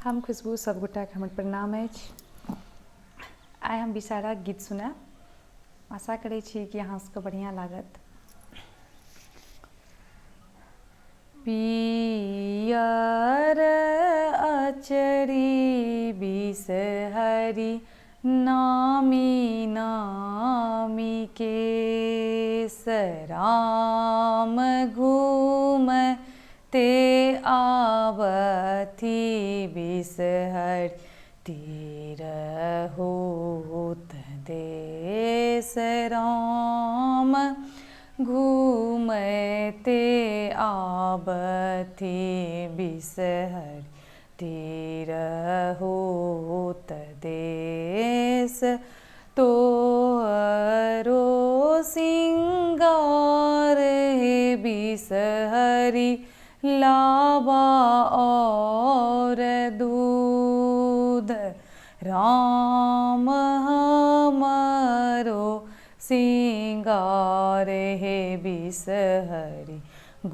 हम खुशबू सबगोटा के हमर प्रणाम अछि। आइ हम विषहारा गीत सुनाएब। आशा करै छी कि अहाँ सबके बढ़िआँ लागत। पियर अचरी बिषहरी नामी नामी केश राम घूमते आवथि बिषहरि तिरहुत देश राम घूमते आवथि बिषहरि तिरहुत देश तोहरो सिंगार हे बिषहरि लाबा और दूध राम हमारो सिंगार हे बिषहरि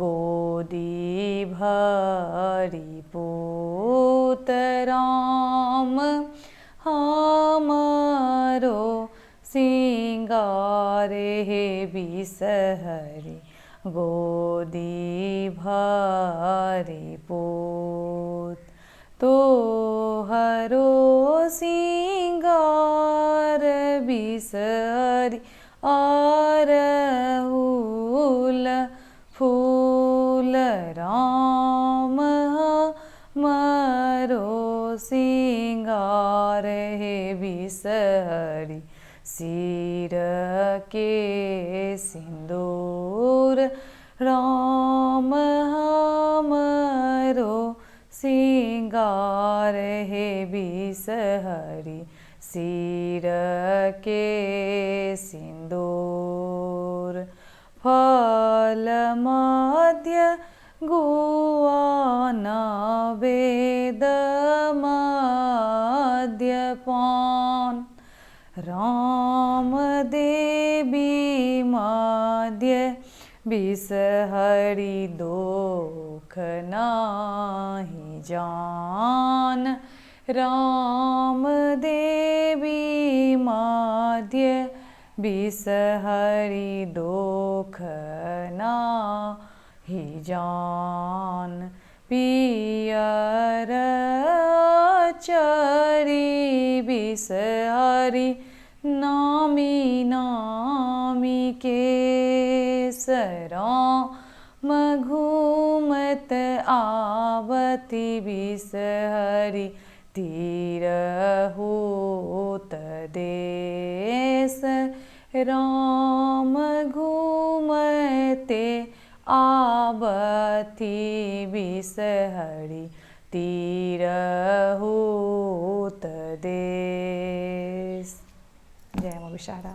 गोदी भरी पूत राम हमारो सिंगार हे बिषहरि गोदी भरी पूत तोहरो सिंगार बिषहरि अरहुल फूल राम हमारो सिंगार हे बिषहरि सिर के सिंदूर राम हमारो सिंगार हे बिषहरि सिर के सिंदूर फल मध्य गुआ नवेद मद्यपान राम देवी मध्य बिषहरि दोख नाही जान राम देवी मध्य बिषहरि दोख नाही जान पियर चरी बिषहरि नामी नामी केश राम घूमत आवथि बिषहरि तिरहुत देश राम घूमते आवथि बिषहरि तिरहुत देश। जय मां विषहारा।